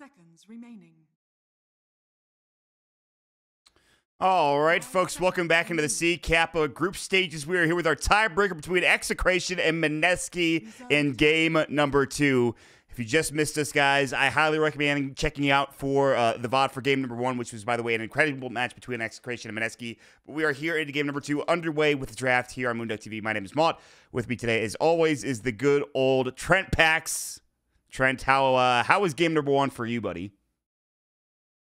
seconds remaining. All right, folks, welcome back into the C Kappa group stages. We are here with our tiebreaker between Execration and Mineski in game number 2. If you just missed us, guys, I highly recommend checking out for the VOD for game number 1, which was, by the way, an incredible match between Execration and Mineski. But we are here into game number 2, underway with the draft here on moonducktv. My name is Maut. With me today, as always, is the good old Trent Pax. Trent, how was game number 1 for you, buddy?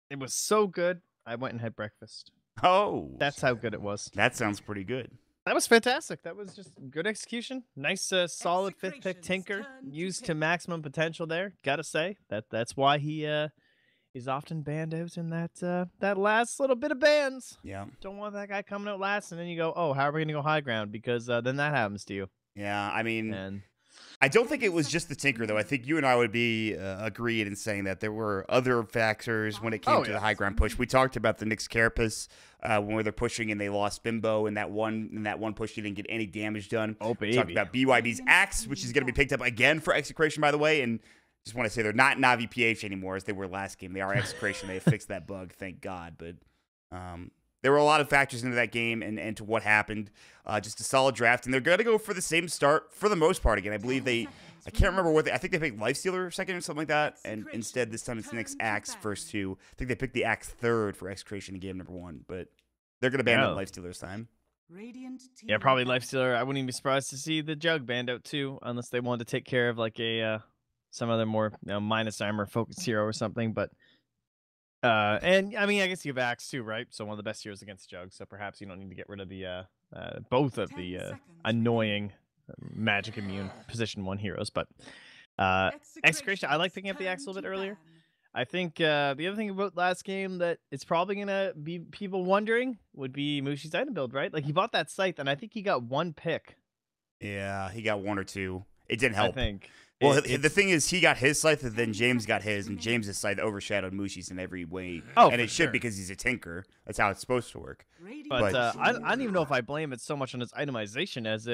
It was so good, I went and had breakfast. Oh. That's how good it was. That sounds pretty good. That was fantastic. That was just good execution. Nice, solid 5th pick Tinker. Used to maximum potential there. Gotta say, that's why he is often banned out in that last little bit of bans. Yeah. Don't want that guy coming out last, and then you go, oh, how are we going to go high ground? Because then that happens to you. Yeah, I mean... And I don't think it was just the Tinker, though. I think you and I would be agreed in saying that there were other factors when it came to the high ground push. We talked about the Nyx Carapace when they're pushing and they lost Bimbo in that one push. He didn't get any damage done. Oh, baby. We talked about BYB's Axe, which is going to be picked up again for Execration, by the way. And just want to say they're not Navi PH anymore as they were last game. They are Execration. They fixed that bug, thank God. But there were a lot of factors into that game and to what happened. Just a solid draft. And they're going to go for the same start for the most part again. I believe I can't remember what I think they picked Lifestealer second or something like that. And instead, this time it's Nyx Axe first 2. I think they picked the Axe third for Execration in game number 1. But they're going to ban out Lifestealer this time. Yeah, probably Lifestealer. I wouldn't even be surprised to see the Jug banned out too, unless they wanted to take care of like some other more minus armor focused hero or something. But and I mean, I guess you have Axe too, right? So one of the best heroes against Jug. So perhaps you don't need to get rid of the both of the annoying magic immune position 1 heroes. But Execration, I like picking up the Axe a little bit earlier. I think the other thing about last game that it's probably gonna be people wondering would be Mushi's item build, right? Like he bought that scythe, and I think he got 1 pick. Yeah, he got 1 or 2. It didn't help. I think. Well, the thing is, he got his scythe, and then James got his, and James's scythe overshadowed Mushi's in every way. Oh, and it should sure. because he's a Tinker. That's how it's supposed to work. But I don't even know if I blame it so much on his itemization as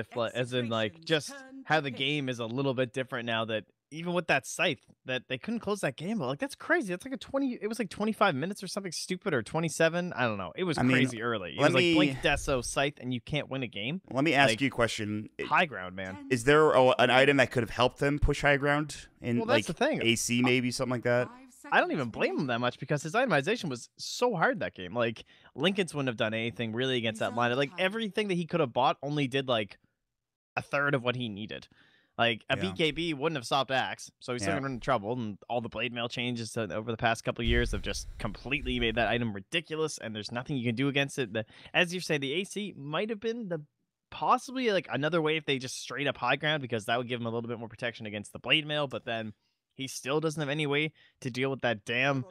in just how the game is a little bit different now that even with that scythe that they couldn't close that game. Like that's crazy. That's like it was like 25 minutes or something stupid or 27. I don't know. It was crazy early. It was like Blink Deso scythe and you can't win a game. Let me ask you a question. High ground, man. Is there an item that could have helped them push high ground in that's the thing. AC maybe something like that? I don't even blame him that much because his itemization was so hard that game. Like Lincoln's wouldn't have done anything really against that line. Like everything that he could have bought only did like a third of what he needed. Like a BKB wouldn't have stopped Axe, so he's still gonna run into trouble. And all the blade mail changes over the past couple of years have just completely made that item ridiculous. And there's nothing you can do against it. As you say, the AC might have been possibly like another way if they just straight up high ground because that would give him a little bit more protection against the blade mail. But then he still doesn't have any way to deal with that damn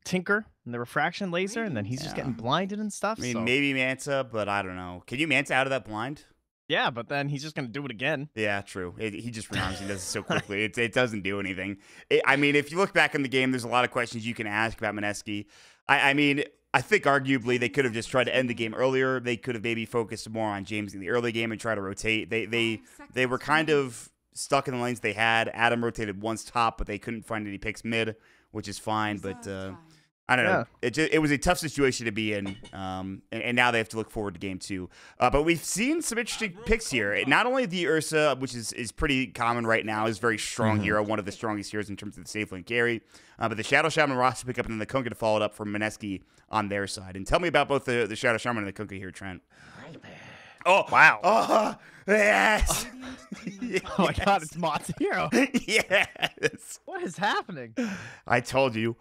Tinker and the refraction laser, and then he's just getting blinded and stuff. I mean, maybe Manta, but I don't know. Can you Manta out of that blind? Yeah, but then he's just going to do it again. Yeah, true. He just rearms and does it so quickly. It doesn't do anything. I mean, if you look back in the game, there's a lot of questions you can ask about Mineski. I mean, I think arguably they could have just tried to end the game earlier. They could have maybe focused more on James in the early game and try to rotate. They were kind of stuck in the lanes they had. Adam rotated once top, but they couldn't find any picks mid, which is fine. But I don't know. It was a tough situation to be in, and now they have to look forward to game 2. But we've seen some interesting picks here. Not only the Ursa, which is pretty common right now, is a very strong hero, one of the strongest heroes in terms of the safe lane carry. But the Shadow Shaman roster pick up and then the Kunkka to follow it up from Mineski on their side. And tell me about both the Shadow Shaman and the Kunkka here, Trent. Oh, wow. Oh, yes. Oh, my God, it's Mott's hero. Yes. What is happening? I told you.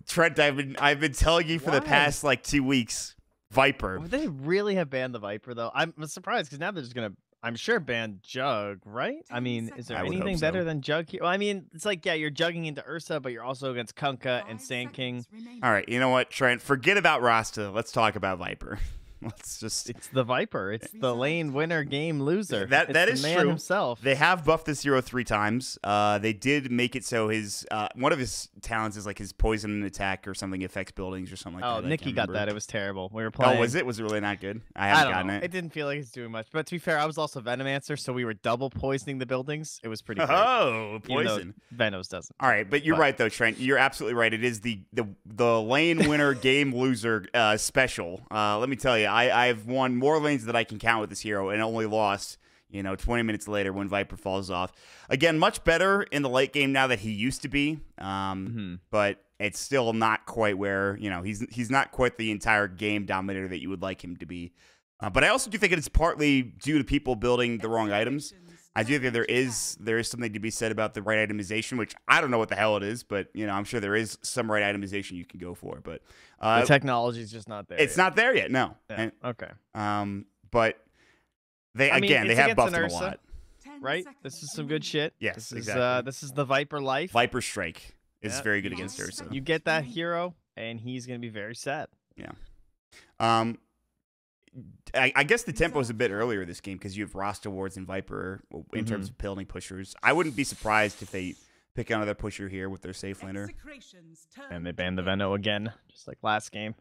Trent, I've been telling you for the past, 2 weeks. Viper. Would they really have banned the Viper, though? I'm surprised, because now they're just going to, I'm sure, ban Jug, right? I mean, is there anything better than Jug here? Well, I mean, it's like, yeah, you're jugging into Ursa, but you're also against Kunkka and Sand King. All right, you know what, Trent? Forget about Rasta. Let's talk about Viper. Let's just. It's the Viper. It's the lane winner, game loser. That it's is the man true. himself. They have buffed this hero 3 times. They did make it so his one of his talents is like his poison attack or something affects buildings or something like that. Oh, Nikki got that. It was terrible. We were Oh, playing. was it? Was it really not good? I haven't gotten it. It didn't feel like it's doing much. But to be fair, I was also Venomancer, so we were double poisoning the buildings. It was pretty great. Oh, poison. Venos doesn't. All right, but you're right though, Trent. You're absolutely right. It is the lane winner game loser special. Let me tell you, I've won more lanes that I can count with this hero and only lost, 20 minutes later when Viper falls off. Again, much better in the late game now that he used to be. But it's still not quite where, he's not quite the entire game dominator that you would like him to be. But I also do think it's partly due to people building the wrong items. I do think there is something to be said about the right itemization, which I don't know what the hell it is, but I'm sure there is some right itemization you can go for. But the technology is just not there. It's not there yet. No. Yeah. Okay. But they have buffed him a lot. Right? This is some good shit. Yes, exactly. This is the Viper life. Viper Strike is very good against Ursa. You get that hero, and he's gonna be very sad. Yeah. I guess the tempo is a bit earlier this game because you have roster wards and Viper in terms of building pushers. I wouldn't be surprised if they pick another pusher here with their safe laner. And they banned the Veno again, just like last game.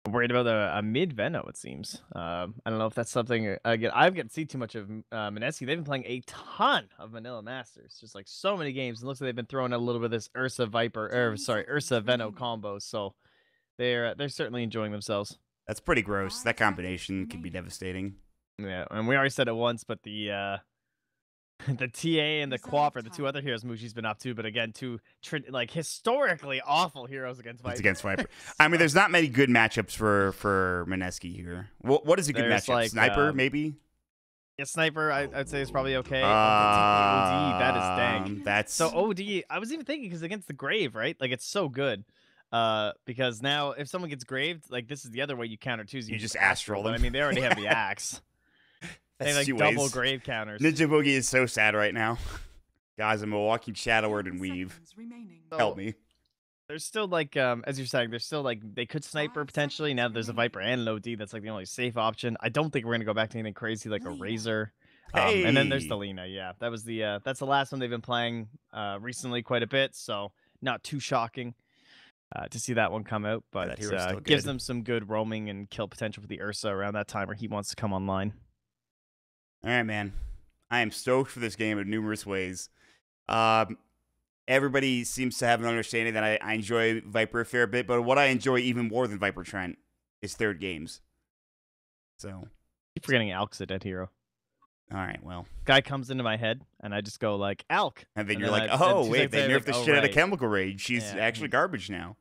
I'm worried about a mid Veno, it seems. I don't know if that's something. Again, I haven't seen too much of Mineski. They've been playing a ton of Vanilla Masters, just like so many games. It looks like they've been throwing out a little bit of this Ursa Veno combo. So they're certainly enjoying themselves. That's pretty gross. That combination can be devastating. Yeah, and we already said it once, but the TA and the Quap are the two other heroes Mushi's been up to. But again, two historically awful heroes against Viper. It's against Viper. I mean, there's not many good matchups for Mineski here. What is a good matchup? Sniper, maybe? Yeah, Sniper, I'd say is probably okay. OD, that is dang. That's so OD. I was even thinking because against the Grave, right? Like it's so good. Because now if someone gets graved, like this is the other way you counter too. You just astral them. I mean, they already have the axe. They have like double grave counters. Ninja Boogie is so sad right now. Guys, I'm a walking shadow word and weave. Help me. There's still like, as you're saying, there's still like they could sniper potentially. Now there's a Viper and an OD. That's like the only safe option. I don't think we're gonna go back to anything crazy like a Razor. And then there's the Lina. Yeah, that was that's the last one they've been playing recently quite a bit. So not too shocking. To see that one come out, but gives them some good roaming and kill potential for the Ursa around that time where he wants to come online. All right, man. I am stoked for this game in numerous ways. Everybody seems to have an understanding that I enjoy Viper a fair bit, but what I enjoy even more than Viper Trent is third games. So keep forgetting Alk's a dead hero. All right, well. Guy comes into my head, and I just go like, Alk. And then you're like, oh, wait, they nerfed the shit out of Chemical Rage. She's actually garbage now.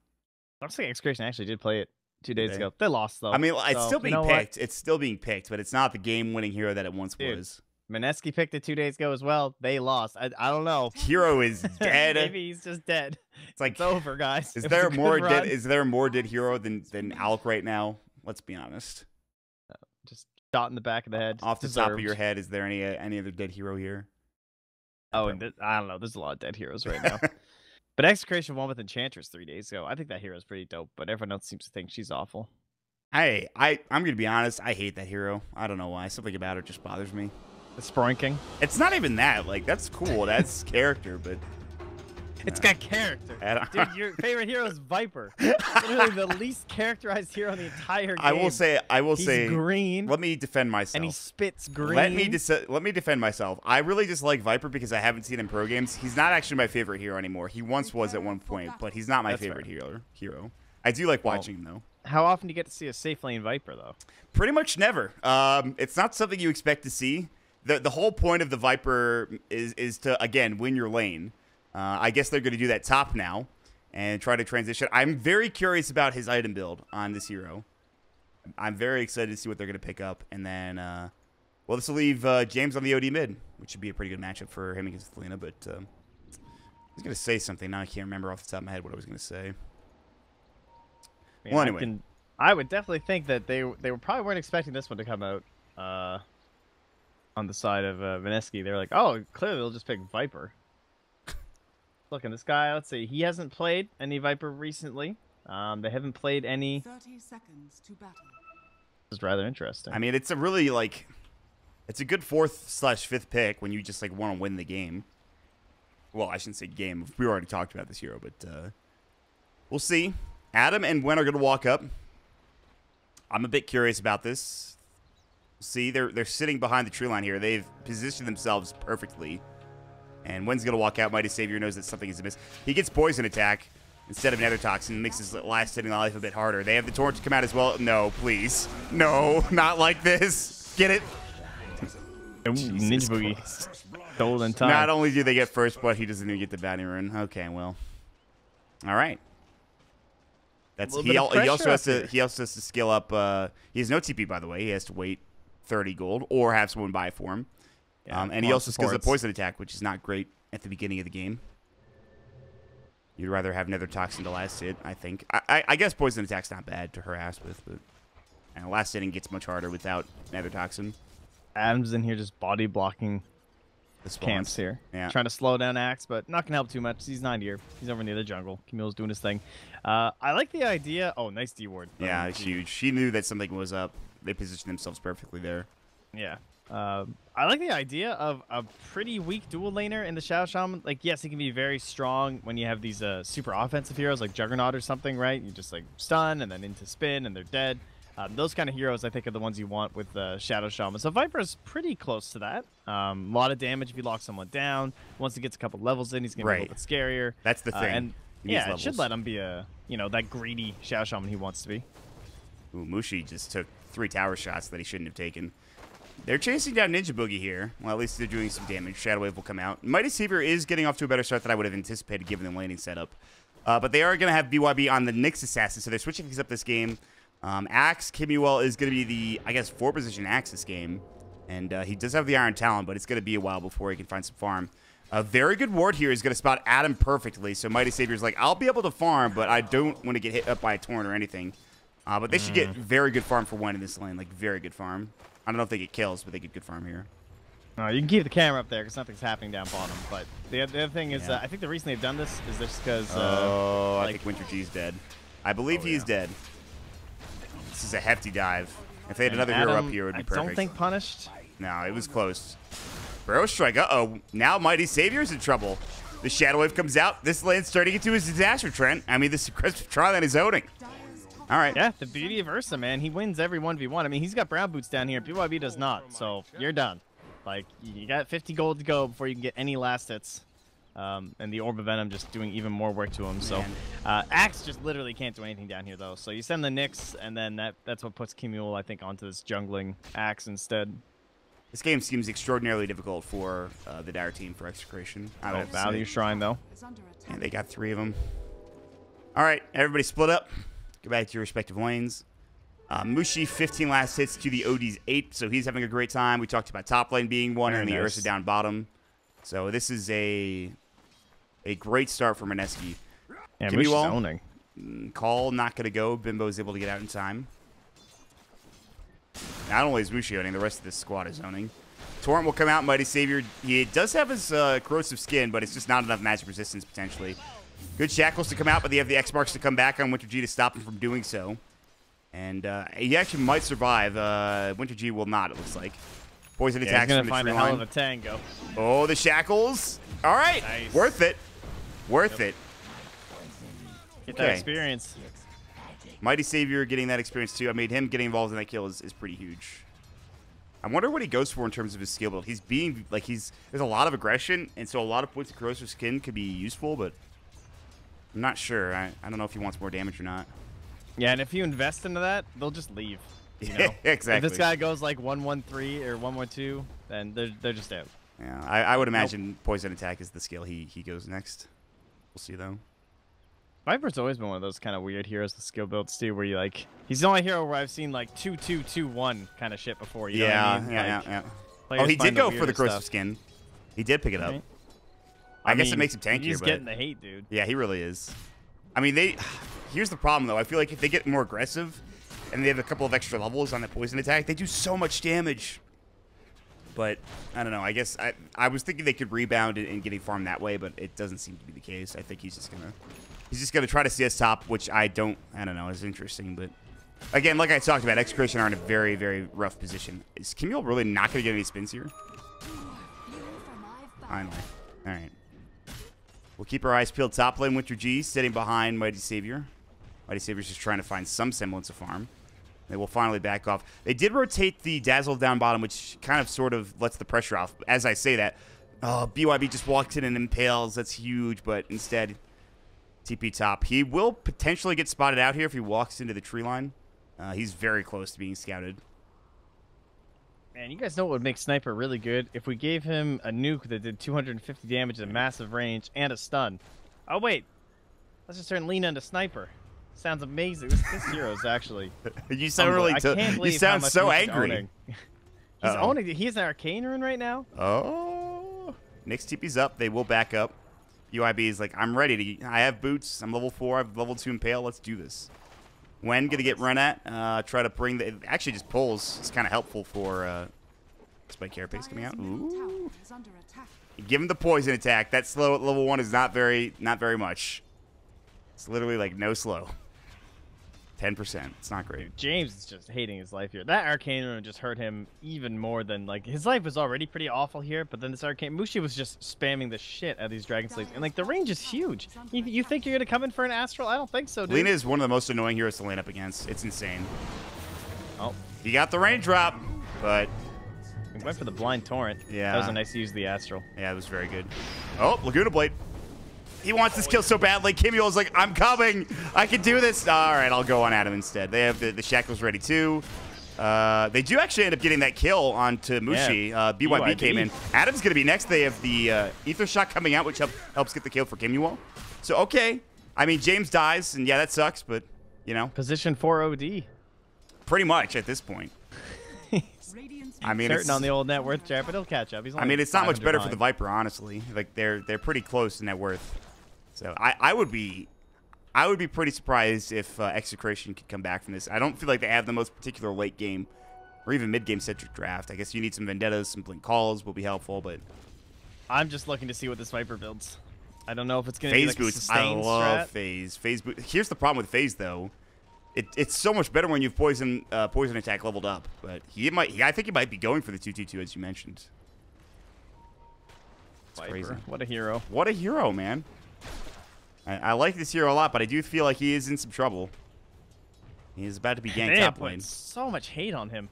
Looks like Execration actually did play it 2 days ago. They lost, though. I mean, it's still being picked. It's still being picked, but it's not the game-winning hero that it once was. Mineski picked it 2 days ago as well. They lost. I don't know. Hero is dead. Maybe he's just dead. It's like it's over, guys. Is there more dead? Is there more dead hero than Alk right now? Let's be honest. Just shot in the back of the head. Off the top of your head, is there any other dead hero here? Oh, and I don't know. There's a lot of dead heroes right now. But Execration won with Enchantress 3 days ago. I think that hero is pretty dope, but everyone else seems to think she's awful. I'm gonna be honest. I hate that hero. I don't know why. Something about it just bothers me. The Sproinking. It's not even that. Like that's cool. That's character, but it's got character. Dude, your favorite hero is Viper. Literally the least characterized hero in the entire game. I will say. He's green. Let me defend myself. And he spits green. Let me defend myself. I really dislike Viper because I haven't seen him pro games. He's not actually my favorite hero anymore. He once was at one point, but he's not my favorite hero. I do like watching him though. How often do you get to see a safe lane Viper though? Pretty much never. It's not something you expect to see. The whole point of the Viper is to again win your lane. I guess they're going to do that top now and try to transition. I'm very curious about his item build on this hero. I'm very excited to see what they're going to pick up. And then, well, this will leave James on the OD mid, which should be a pretty good matchup for him against Lina. But I was going to say something. Now I can't remember off the top of my head what I was going to say. Yeah, well, anyway. I would definitely think that they probably weren't expecting this one to come out on the side of Mineski. They were like, oh, clearly they'll just pick Viper. Look, and this guy, let's see, he hasn't played any Viper recently. They haven't played any. 30 seconds to battle. It's rather interesting. I mean, it's a really, like, it's a good 4th/5th pick when you just, like, want to win the game. Well, I shouldn't say game. We already talked about this hero, but we'll see. Adam and Wen are going to walk up. I'm a bit curious about this. See, they're sitting behind the tree line here. They've positioned themselves perfectly. And Wen's going to walk out. Mighty Savior knows that something is amiss. He gets Poison Attack instead of Nether Toxin. Makes his last hitting life a bit harder. They have the Torch come out as well. No, please. No, not like this. Get it? Ooh, Ninja Boogie. Stolen time. Not only do they get first, but he doesn't even get the bounty rune. Okay, well. All right. That's he also has to skill up. He has no TP, by the way. He has to wait 30 gold or have someone buy for him. Yeah, and he also skills a Poison Attack, which is not great at the beginning of the game. You'd rather have Nether Toxin to last hit, I think. I guess Poison Attack's not bad to harass with, but last hitting gets much harder without Nether Toxin. Adam's in here just body blocking the camps here. Yeah. Trying to slow down Axe, but not going to help too much. He's not here. He's over near the jungle. Camille's doing his thing. I like the idea. Oh, nice D-ward. Yeah, it's huge. She knew that something was up. They positioned themselves perfectly there. Yeah. I like the idea of a pretty weak dual laner in the Shadow Shaman. Like, yes, he can be very strong when you have these super offensive heroes like Juggernaut or something, right? You just like stun and then into spin and they're dead. Those kind of heroes, I think, are the ones you want with Shadow Shaman. So Viper's pretty close to that. A lot of damage if you lock someone down. Once he gets a couple levels in, he's going to be a little bit scarier. That's the thing. And yeah, it should let him be that greedy Shadow Shaman he wants to be. Ooh, Mushi just took 3 tower shots that he shouldn't have taken. They're chasing down Ninja Boogie here. Well, at least they're doing some damage. Shadow Wave will come out. Mighty Savior is getting off to a better start than I would have anticipated given the laning setup. But they are going to have BYB on the Nyx Assassin, so they're switching things up this game. Axe Kimuel is going to be the, I guess, 4-position Axe this game. And he does have the Iron Talon, but it's going to be a while before he can find some farm. A very good ward here is going to spot Adam perfectly. So Mighty Savior's like, I'll be able to farm, but I don't want to get hit up by a torrent or anything. But they should get very good farm for one in this lane. Like, very good farm. I don't know if they get kills, but they get good farm here. You can keep the camera up there because nothing's happening down bottom. But the other thing is, I think the reason they've done this is just because... I think Winter G's dead. I believe he's dead. This is a hefty dive. If they had another hero up here, it would be perfect. I don't think punished. No, it was close. Burrow Strike. Uh-oh. Now Mighty Savior's in trouble. The Shadow Wave comes out. This lane's turning into his disaster, Trent. I mean, this aggressive Tryline is owning. All right. Yeah, the beauty of Ursa, man. He wins every 1v1. I mean, he's got brown boots down here. BYB does not, so you're done. Like, you got 50 gold to go before you can get any last hits. And the Orb of Venom just doing even more work to him. So Axe just literally can't do anything down here, though. So you send the Nyx, and then that's what puts Kimuel, I think, onto this jungling Axe instead. This game seems extraordinarily difficult for the Dire team for Execration. I would have Value Shrine, though. And they got 3 of them. All right, everybody split up. Go back to your respective lanes. Mushi, 15 last hits to the OD's 8, so he's having a great time. We talked about top lane being one and the Ursa down bottom. So this is a great start for Mineski. Yeah, Mushi's owning. Call not going to go. Bimbo's able to get out in time. Not only is Mushi owning, the rest of this squad is owning. Torrent will come out. Mighty Savior, he does have his corrosive skin, but it's just not enough magic resistance potentially. Good Shackles to come out, but they have the X marks to come back on Winter G to stop him from doing so. And he actually might survive. Winter G will not, it looks like. Poison attacks from the tree line. He's going to find a hell of a tango. Oh, the Shackles. All right. Nice. Worth it. Worth it. Get that experience. Mighty Savior getting that experience too. I mean, him getting involved in that kill is pretty huge. I wonder what he goes for in terms of his skill build. He's being, like, there's a lot of aggression, and so a lot of points of corrosive skin could be useful, but I'm not sure. I don't know if he wants more damage or not. Yeah, and if you invest into that, they'll just leave. You know? Exactly. If this guy goes like 1-1-3 or 1-1-2, then they're just out. Yeah, I would imagine Poison Attack is the skill he goes next. We'll see, though. Viper's always been one of those kind of weird heroes with skill builds, too, where you like... He's the only hero where I've seen like 2-2-2-1 kind of shit before. You know what I mean? Yeah. Oh, he did go for the corrosive skin. He did pick it up. Right. I guess it makes him tankier. He's getting the hate, dude. Yeah, he really is. I mean, here's the problem, though. I feel like if they get more aggressive and they have a couple of extra levels on the Poison Attack, they do so much damage. But, I don't know. I guess I was thinking they could rebound and getting farmed that way, but it doesn't seem to be the case. I think he's just gonna try to CS top, which I don't know, is interesting, but Again, like I talked about, Execration are in a very, very rough position. Is Kim Mule really not going to get any spins here? Finally. All right. We'll keep our eyes peeled top lane. Winter G sitting behind Mighty Savior. Mighty Savior's just trying to find some semblance of farm. They will finally back off. They did rotate the Dazzle down bottom, which kind of sort of lets the pressure off. As I say that, BYB just walks in and impales. That's huge, but instead, TP top. He will potentially get spotted out here if he walks into the tree line. He's very close to being scouted. Man, you guys know what would make Sniper really good? If we gave him a nuke that did 250 damage at massive range and a stun. Oh, wait. Let's just turn Lena into Sniper. Sounds amazing. This hero's actually... You sound really... You sound so angry. He's owning it. He's an Arcane Rune right now. Oh. Nyx TP's up. They will back up. UIB is like, I'm ready to... I have boots. I'm level 4. I have level 2 Impale. Let's do this. When gonna get run at? Try to bring the... It actually just pulls. It's kind of helpful for Spike Carapace coming out. Ooh. Give him the poison attack. That slow at level 1 is not very much. It's literally like no slow. 10%. It's not great. Dude, James is just hating his life here. That Arcane Rune just hurt him even more than, like, his life was already pretty awful here, but then this Arcane... Mushi was just spamming the shit out of these Dragon Slaves. And, like, the range is huge. You think you're going to come in for an Astral? I don't think so, dude. Lena is one of the most annoying heroes to lane up against. It's insane. Oh. He got the range drop, but... He went for the Blind Torrent. Yeah. That was a nice use of the Astral. Yeah, it was very good. Oh, Laguna Blade. He wants this kill so badly. Kim Mule's like, I'm coming. I can do this. All right, I'll go on Adam instead. They have the Shackles ready too. They do actually end up getting that kill onto Mushi. Yeah. BYB came in. Adam's going to be next. They have the Ether Shot coming out, which helps get the kill for Kim Mule. So, okay. I mean, James dies, and yeah, that sucks, but, you know. Position 4 OD. Pretty much at this point. I mean, certain on the old net worth chart, but he'll catch up. He's only it's not much better behind. for the Viper, honestly. Like they're pretty close in net worth. So I would be pretty surprised if Execration could come back from this. I don't feel like they have the most particular late game or even mid game centric draft. I guess you need some Vendettas, some Blink Calls will be helpful, but I'm just looking to see what this Viper builds. I don't know if it's going to be Phase like Boots. a sustained I love strat. Phase. Phase Boot. Here's the problem with Phase though. It's so much better when you've poison attack leveled up, but I think he might be going for the 2/2/2 as you mentioned. It's Viper. crazy. What a hero. What a hero, man. I like this hero a lot, but I do feel like he is in some trouble. He is about to be ganked top lane. So much hate on him.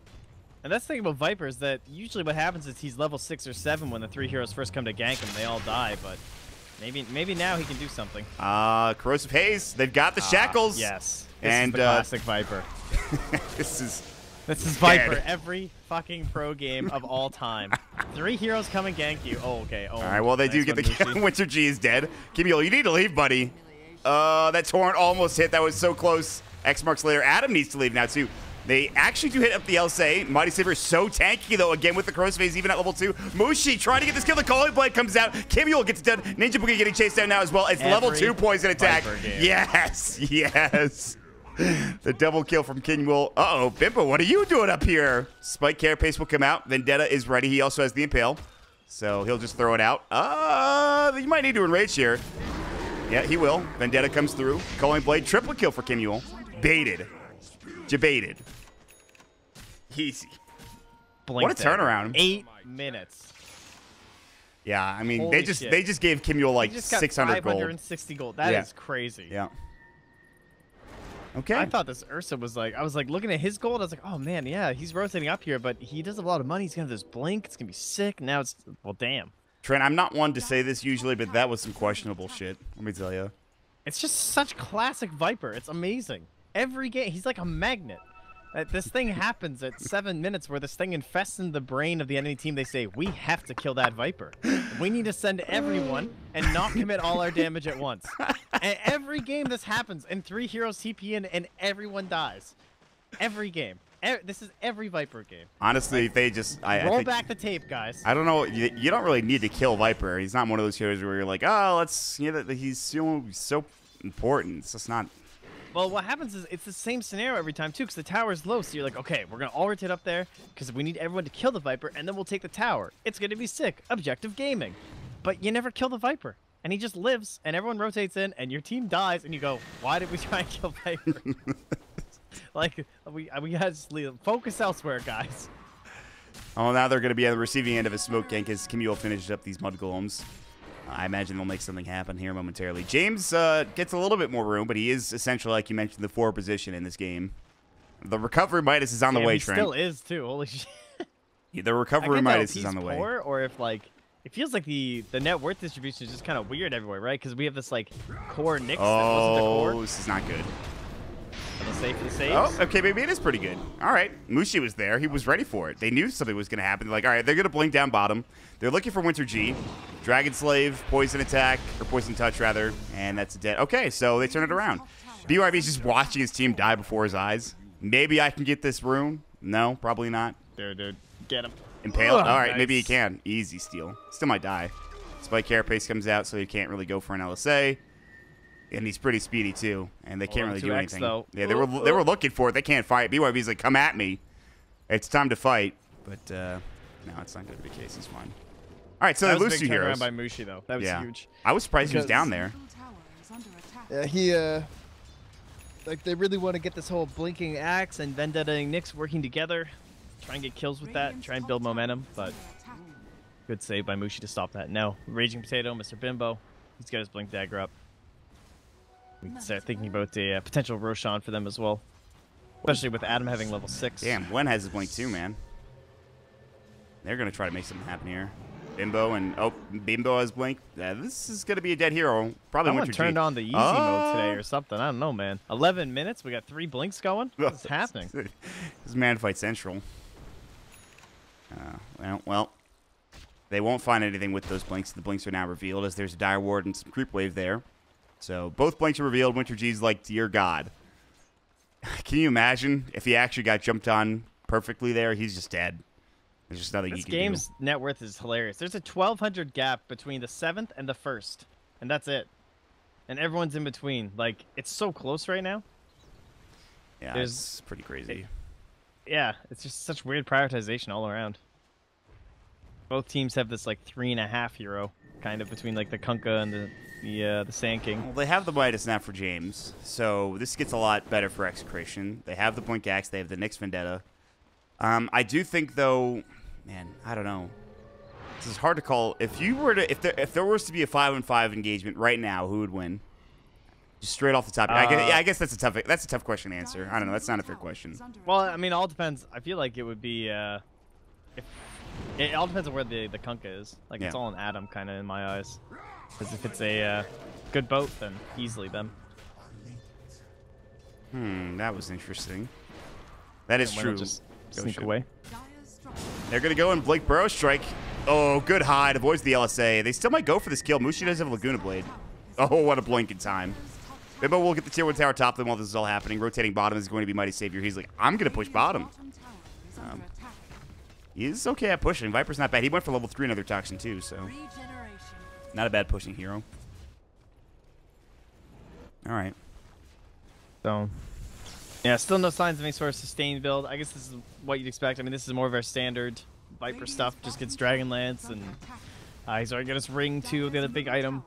And that's the thing about Viper is that usually what happens is he's level 6 or 7 when the 3 heroes first come to gank him. They all die, but maybe now he can do something. Corrosive Haze. They've got the Shackles. Yes. This And is the classic Viper. This is Viper dead. every fucking pro game of all time. 3 heroes come and gank you. Oh, okay. Oh, all right, well, they do get the kill. Winter G is dead. Kim Mule, you need to leave, buddy. That torrent almost hit. That was so close. X marks later. Adam needs to leave now, too. They actually do hit up the LSA. Mighty Saber is so tanky, though, again, with the Corrosive Phase, even at level 2. Mushi trying to get this kill. The Calling Blade comes out. Kim Mule gets done. Ninja Boogie getting chased down now as well. It's level 2 poison attack. Yes, yes. The double kill from Kim Mule. Uh-oh, Bimbo, what are you doing up here? Spike Carapace will come out. Vendetta is ready. He also has the Impale. So he'll just throw it out. You might need to enrage here. Yeah, he will. Vendetta comes through. Calling Blade, triple kill for Kim Mule. Baited. Jebaited. Easy. What a turnaround. 8 minutes. Yeah, I mean, Holy they just gave Kim Mule like 600 gold. 560 gold. That is crazy. Yeah. Okay. I thought this Ursa was like, I was like looking at his gold. I was like, oh man, yeah, he's rotating up here, but he does have a lot of money. He's gonna have this blink. It's gonna be sick. Now it's, well, damn. Trent, I'm not one to say this usually, but that was some questionable shit. Let me tell you. It's just such classic Viper. It's amazing. Every game, he's like a magnet. This thing happens at 7 minutes where this thing infests in the brain of the enemy team. They say, we have to kill that Viper. We need to send everyone and not commit all our damage at once. And every game this happens, and 3 heroes TP in, and everyone dies. Every game. This is every Viper game. Honestly, they just... Roll back the tape, guys. I don't know. You don't really need to kill Viper. He's not one of those heroes where you're like, oh, let's... You know, he's so important. It's just not... Well, what happens is it's the same scenario every time, too, because the tower is low. So you're like, okay, we're going to all rotate up there because we need everyone to kill the Viper, and then we'll take the tower. It's going to be sick. Objective gaming. But you never kill the Viper. And he just lives, and everyone rotates in, and your team dies, and you go, why did we try and kill Viper? Like, we gotta just focus elsewhere, guys. Oh, now they're going to be at the receiving end of a smoke gank as Camille finishes up these mud golems. I imagine they'll make something happen here momentarily. James gets a little bit more room, but he is essentially, like you mentioned, the 4 position in this game. The recovery Midas is on the way, he Trent. still is, too. Holy shit. Yeah, the recovery Midas is on the way. Poor, or if, like, it feels like the net worth distribution is just kind of weird everywhere, right? Because we have this, like, core Nyx that wasn't the core. Oh, this is not good. The safe for the saves. Oh, okay, maybe it is pretty good. All right, Mushi was there. He was ready for it. They knew something was going to happen. They're like, all right, they're going to blink down bottom. They're looking for Winter G. Dragon Slave, Poison Attack, or Poison Touch, rather, and that's a dead. Okay, so they turn it around. BYB's just watching his team die before his eyes. Maybe I can get this rune. No, probably not. Dude, get him. Impaled? All right, nice. maybe he can. Easy steal. Still might die. Spike Carapace comes out, so he can't really go for an LSA. And he's pretty speedy, too. And they can't really do anything. Though. Yeah, they were looking for it. They can't fight. BYB's like, come at me. It's time to fight. But, no, it's not going to be the case. He's fine. All right, so they lose 2 heroes. By Mushi, though. That was huge. I was surprised he was down there. Yeah, he, like, they really want to get this whole blinking axe and Vendetta and Nyx working together. Try and get kills with that. Try and build momentum, but good save by Mushi to stop that. No, Raging Potato, Mr. Bimbo. He's got his blink dagger up. We can start thinking about the potential Roshan for them as well. Especially with Adam having level 6. Damn, Wen has his blink too, man. They're going to try to make something happen here. Bimbo and... Oh, Bimbo has blink. This is going to be a dead hero. Probably Someone turned on the easy mode today or something. I don't know, man. 11 minutes. We got 3 blinks going. What's happening? This is Man Fight Central. Well, they won't find anything with those blinks. The blinks are now revealed as there's a Dire Ward and some Creep Wave there. So both blinks are revealed. Winter G's like, dear God. Can you imagine if he actually got jumped on perfectly there? He's just dead. There's just nothing he can do. This game's net worth is hilarious. There's a 1,200 gap between the 7th and the 1st. And that's it. And everyone's in between. Like, it's so close right now. Yeah, it's pretty crazy. Yeah, it's just such weird prioritization all around. Both teams have this, like, 3.5 hero kind of between, like, the Kunkka and the Sand King. Well, they have the Midas now for James, so this gets a lot better for Execration. They have the Blink Axe, they have the Nyx Vendetta. I do think, though, man, I don't know. This is hard to call. If there was to be a 5-on-5 engagement right now, who would win? Just straight off the top. I guess that's a tough question to answer. I don't know. That's not a fair question. Well, I mean, it all depends. I feel like it would be it all depends on where the Kunkka is. Like, it's all an Adam kind of in my eyes. Because if it's a good boat, then easily them. That was interesting. That is true. Just sneak away. They're going to go and Blake Burrow strike. Oh, good hide. Avoids the LSA. They still might go for this kill. Mushi does have a Laguna Blade. Oh, what a blink in time. Bimbo will get the tier 1 tower top them while this is all happening. Rotating bottom is going to be Mighty Savior. He's like, I'm going to push bottom. He's okay at pushing. Viper's not bad. He went for level 3 another Toxin too, so not a bad pushing hero. All right. So, yeah, still no signs of any sort of sustained build. I guess this is what you'd expect. I mean, this is more of our standard Viper stuff. Just gets Dragonlance, and he's already got his ring too. Get a big item.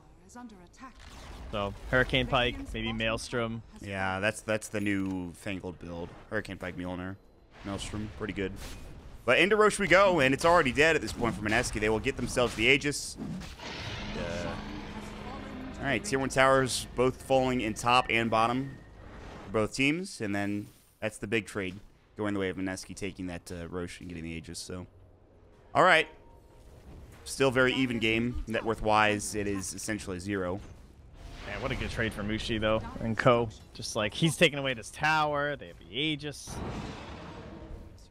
So Hurricane Pike, maybe Maelstrom. Yeah, that's the new fangled build. Hurricane Pike, Mjolnir, Maelstrom, pretty good. But into Roche we go, and it's already dead at this point for Mineski. They will get themselves the Aegis. All right, tier 1 towers both falling in top and bottom for both teams, and then that's the big trade going the way of Mineski taking that Roche and getting the Aegis. So, all right, still very even game. Net worth wise, it is essentially 0. Man, what a good trade for Mushi though and Co. Just like he's taking away this tower, they have the Aegis.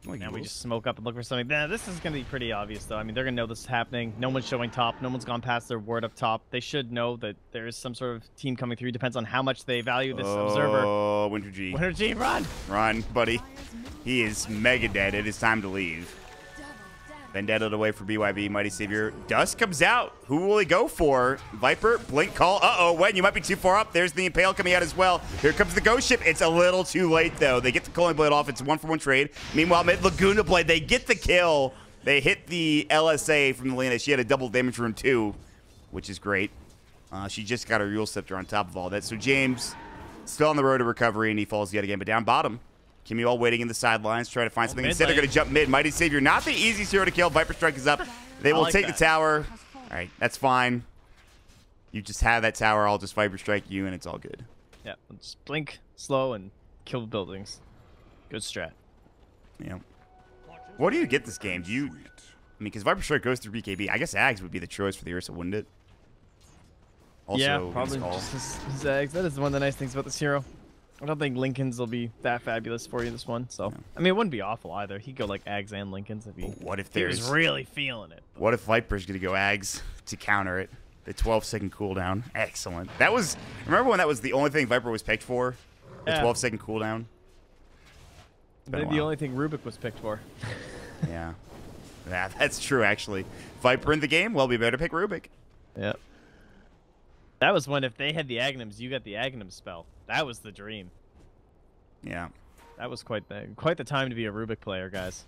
Now we just smoke up and look for something. Nah, this is going to be pretty obvious, though. I mean, they're going to know this is happening. No one's showing top. No one's gone past their ward up top. They should know that there is some sort of team coming through. Depends on how much they value this observer. Oh, Winter G. Winter G, run! Run, buddy. He is mega dead. It is time to leave. Vendetta away for BYB, Mighty Savior. Dust comes out. Who will he go for? Viper, Blink Call. Uh-oh, Wen, you might be too far up. There's the Impale coming out as well. Here comes the Ghost Ship. It's a little too late, though. They get the Culling Blade off. It's a 1-for-1 trade. Meanwhile, mid Laguna Blade, they get the kill. They hit the LSA from the Lena. She had a double damage rune, too, which is great. She just got her Yule Scepter on top of all that. So James, still on the road to recovery, and he falls yet again. But down bottom, Kimmy waiting in the sidelines, trying to find something. Mid Instead, they're lane. going to jump mid. Mighty Savior, not the easiest hero to kill. Viper Strike is up. They will like take that. the tower. All right, that's fine. You just have that tower. I'll just Viper Strike you, and it's all good. Yeah, just blink, slow, and kill buildings. Good strat. Yeah. What do you get this game? Do you... I mean, because Viper Strike goes through BKB. I guess Ags would be the choice for the Ursa, wouldn't it? Also, Yeah, probably Skull. just his Zags. That is one of the nice things about this hero. I don't think Lincoln's will be that fabulous for you this one. So, No. I mean, it wouldn't be awful either. He'd go like Ags and Lincoln's if he, What if if he was there's... really feeling it. What if Viper's going to go Ags to counter it? The 12-second cooldown. Excellent. That was... Remember when that was the only thing Viper was picked for? The Yeah. 12-second cooldown? Maybe the only thing Rubik was picked for. Yeah. Yeah, that's true, actually. Viper in the game? Well, we better pick Rubik. Yep. That was when if they had the Agnums, you got the Agnum spell. That was the dream. Yeah. That was quite the time to be a Rubik player, guys.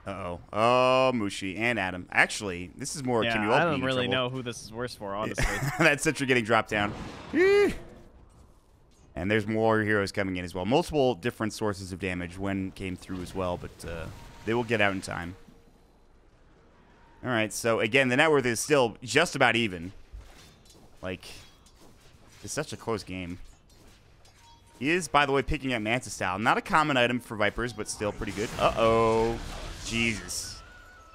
Uh-oh. Oh, Mushi and Adam. Actually, this is more Yeah, Kimmy I being don't in really trouble. know who this is worse for, honestly. That Sentry getting dropped down. Eeh. And there's more heroes coming in as well. Multiple different sources of damage. Wen came through as well, but they will get out in time. All right, so again, the net worth is still just about even. Like, it's such a close game. He is, by the way, picking up Manta Style. Not a common item for Vipers, but still pretty good. Uh-oh. Jesus.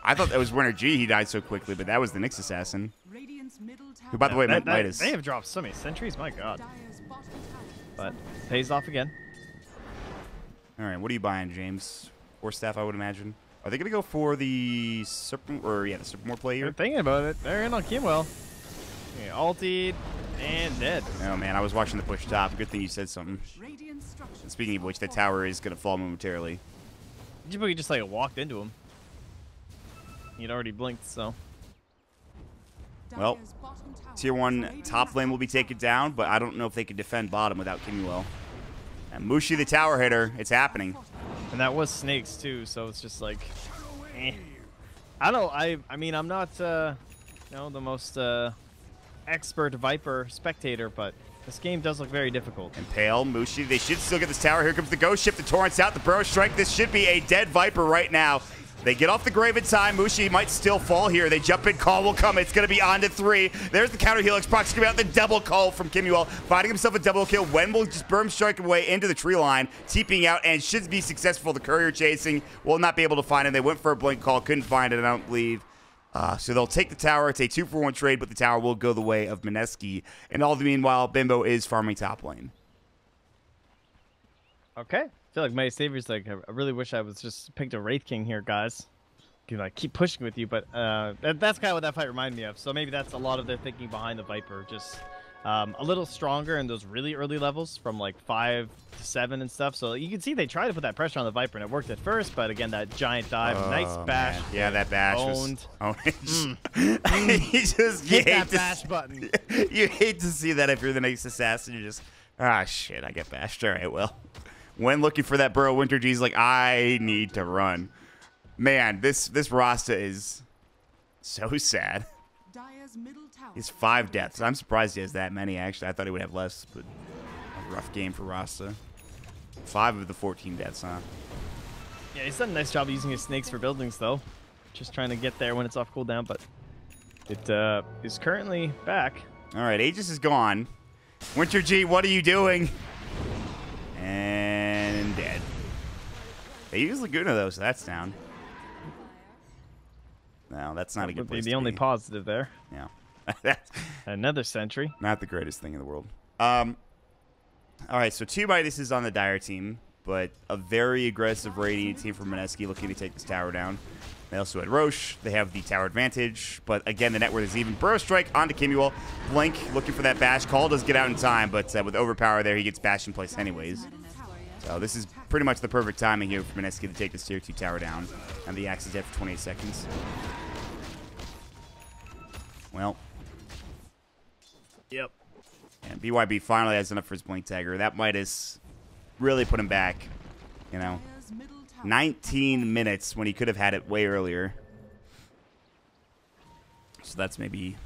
I thought that was Winner G. He died so quickly, but that was the Nyx Assassin. Who, by the way, meant Midas. They have dropped so many sentries, my god. But pays off again. All right, what are you buying, James? Or staff, I would imagine. Are they going to go for the Serpent, or yeah, the Serpent play here? They're thinking about it. They're in on Kimwell. Yeah, ulted and dead. Oh, man, I was watching the push top. Good thing you said something. And speaking of which, the tower is going to fall momentarily. Djibouti just like walked into him. He'd already blinked, so. Well, Tier 1 top lane will be taken down, but I don't know if they can defend bottom without Kimuel. And Mushi, the tower hitter, it's happening. And that was snakes too, so it's just like, eh. I don't. I mean, I'm not, the most expert Viper spectator, but this game does look very difficult. And Pale, Mushi, they should still get this tower. Here comes the Ghost Ship, the Torrent's out, the Burrow Strike. This should be a dead Viper right now. They get off the grave in time. Mushi might still fall here. They jump in. Call will come. It's going to be on to 3. There's the counter Helix. Prox coming out the double call from Kimuel. Finding himself a double kill. Wen will just Burm Strike away into the tree line. TPing out and should be successful. The courier chasing will not be able to find him. They went for a blink call. Couldn't find it, I don't believe. So they'll take the tower. It's a 2-for-1 trade, but the tower will go the way of Mineski. And all the meanwhile, Bimbo is farming top lane. Okay. I feel like my savior's like, I really wish I was just picked a Wraith King here, guys. Can like keep pushing with you, but that's kind of what that fight reminded me of. So maybe that's a lot of their thinking behind the Viper. Just a little stronger in those really early levels from like 5 to 7 and stuff. So you can see they tried to put that pressure on the Viper, and it worked at first. But again, that giant dive, nice bash. Man. Yeah, that bash owned. was you just Hit you that hate to bash button. You hate to see that if you're the next assassin. You're just, shit, I get bashed. All right, well. When looking for that Burrow, Winter G's like, I need to run. Man, this Rasta is so sad. He's 5 deaths. I'm surprised he has that many, actually. I thought he would have less, but a rough game for Rasta. 5 of the 14 deaths, huh? Yeah, he's done a nice job using his snakes for buildings, though. Just trying to get there when it's off cooldown, but it is currently back. All right, Aegis is gone. Winter G, what are you doing? And dead. They use Laguna, though, so that's down. No, that's not a good place the to only be. positive there. Yeah. That's Another sentry. not the greatest thing in the world. All right, so 2 Midas is on the Dire team, but a very aggressive Radiant team from Mineski looking to take this tower down. They also had Roche. They have the tower advantage, but again, the net worth is even. Burrow Strike onto Kimuel. Blink looking for that bash. Call does get out in time, but with Overpower there, he gets bashed in place anyways. So this is pretty much the perfect timing here for Mineski to take this tier 2 tower down. And the axe is dead for 28 seconds. Well. Yep. And BYB finally has enough for his blink tagger. That Midas really put him back. You know, 19 minutes when he could have had it way earlier. So that's maybe,